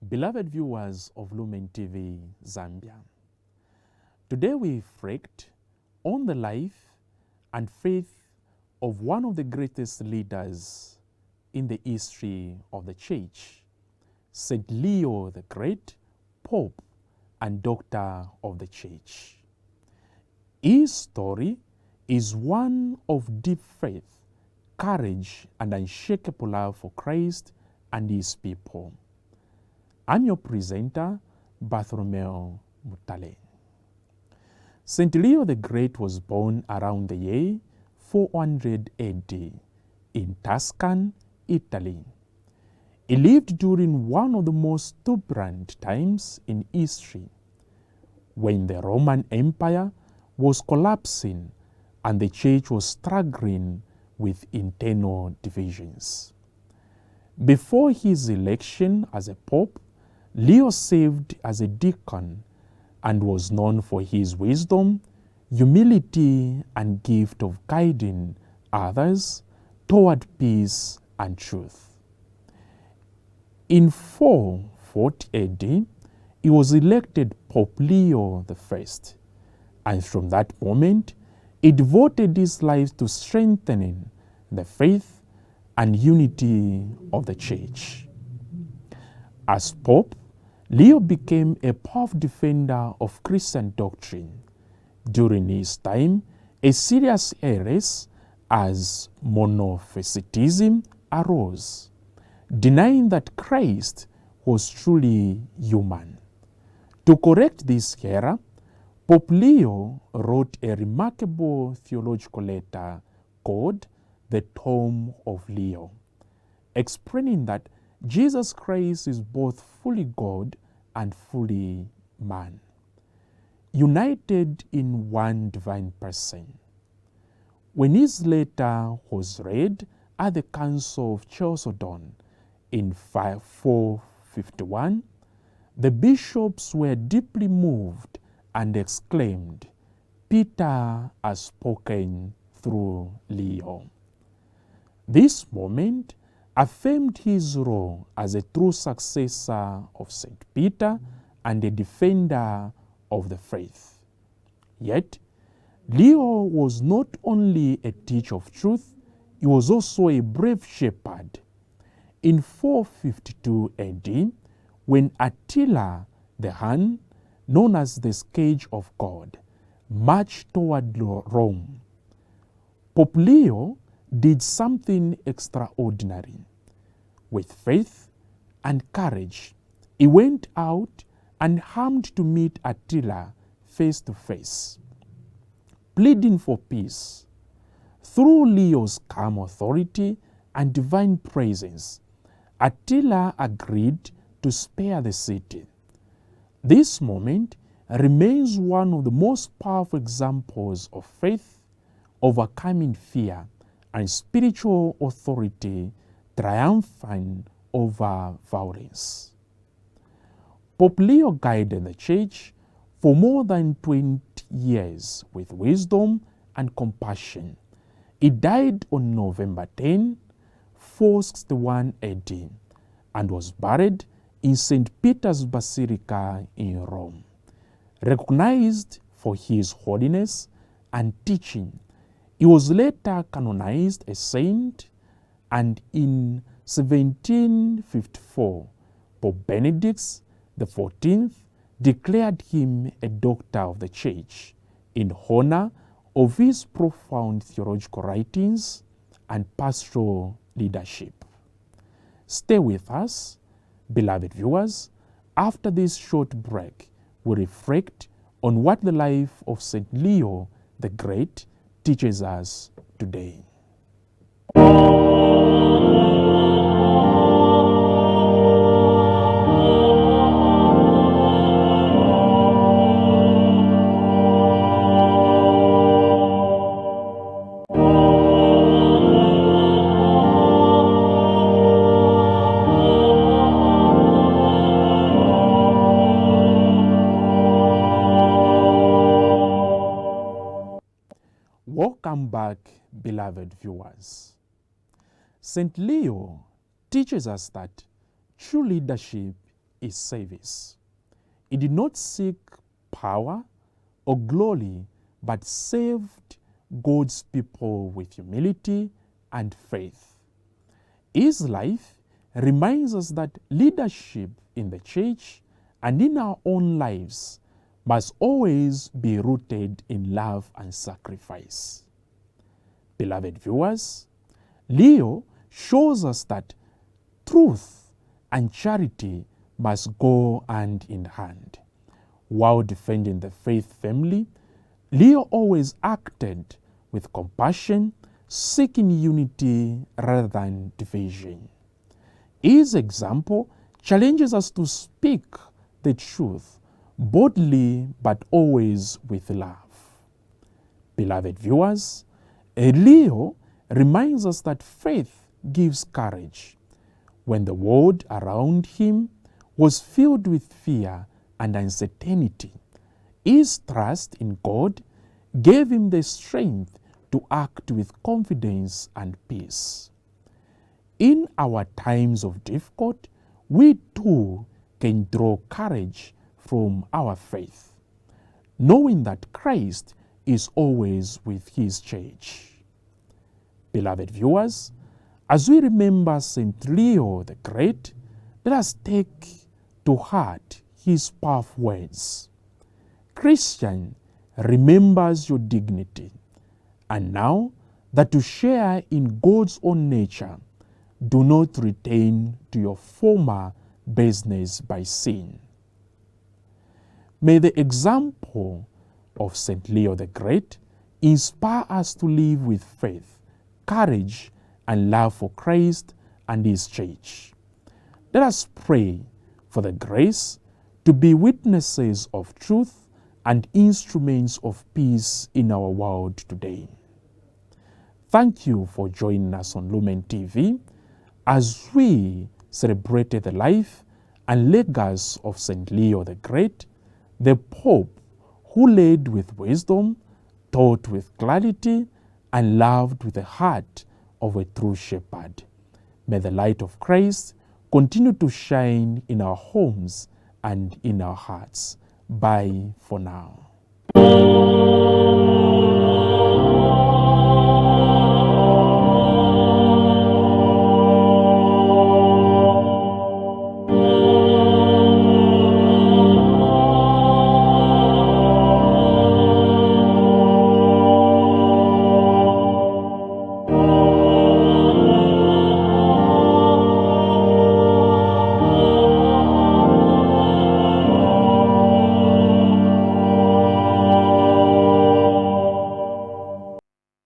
Beloved viewers of Lumen TV Zambia, today we reflect on the life and faith of one of the greatest leaders in the history of the Church, St. Leo the Great, Pope and Doctor of the Church. His story is one of deep faith, courage and unshakable love for Christ and his people. I'm your presenter, Bartholomew Mutale. St. Leo the Great was born around the year 400 AD in Tuscan, Italy. He lived during one of the most turbulent times in history, when the Roman Empire was collapsing and the Church was struggling with internal divisions. Before his election as a pope, Leo served as a deacon and was known for his wisdom, humility, and gift of guiding others toward peace and truth. In 440 AD, he was elected Pope Leo I, and from that moment, he devoted his life to strengthening the faith and unity of the Church. As Pope, Leo became a powerful defender of Christian doctrine. During his time, a serious heresy as monophysitism arose, denying that Christ was truly human. To correct this error, Pope Leo wrote a remarkable theological letter called the Tome of Leo, explaining that Jesus Christ is both fully God and fully man, united in one divine person. When his letter was read at the Council of Chalcedon in 451, the bishops were deeply moved and exclaimed, "Peter has spoken through Leo." This moment affirmed his role as a true successor of St. Peter and a defender of the faith. Yet, Leo was not only a teacher of truth, he was also a brave shepherd. In 452 AD, when Attila the Hun, known as the Scourge of God, marched toward Rome, Pope Leo did something extraordinary. With faith and courage, he went out and armed to meet Attila face to face, pleading for peace. Through Leo's calm authority and divine presence, Attila agreed to spare the city. This moment remains one of the most powerful examples of faith overcoming fear and spiritual authority triumphing over violence. Pope Leo guided the Church for more than 20 years with wisdom and compassion. He died on November 10, 461 AD, and was buried in St. Peter's Basilica in Rome. Recognized for his holiness and teaching, he was later canonized a saint, and in 1754, Pope Benedict XIV declared him a doctor of the Church in honor of his profound theological writings and pastoral leadership. Stay with us, beloved viewers. After this short break, we reflect on what the life of St. Leo the Great teaches us today. Welcome back, beloved viewers. St. Leo teaches us that true leadership is service. He did not seek power or glory, but served God's people with humility and faith. His life reminds us that leadership in the church and in our own lives must always be rooted in love and sacrifice. Beloved viewers, Leo shows us that truth and charity must go hand in hand. While defending the faith family, Leo always acted with compassion, seeking unity rather than division. His example challenges us to speak the truth boldly but always with love. Beloved viewers, Leo reminds us that faith gives courage. When the world around him was filled with fear and uncertainty, his trust in God gave him the strength to act with confidence and peace. In our times of difficulty, we too can draw courage from our faith, knowing that Christ is always with his church. Beloved viewers, as we remember St. Leo the Great, let us take to heart his powerful words. Christian, remembers your dignity, and now that you share in God's own nature, do not return to your former baseness by sin. May the example of St. Leo the Great inspire us to live with faith, courage, and love for Christ and his church. Let us pray for the grace to be witnesses of truth and instruments of peace in our world today. Thank you for joining us on Lumen TV as we celebrated the life and legacy of St. Leo the Great, the Pope who led with wisdom, taught with clarity, and loved with the heart of a true shepherd. May the light of Christ continue to shine in our homes and in our hearts. Bye for now.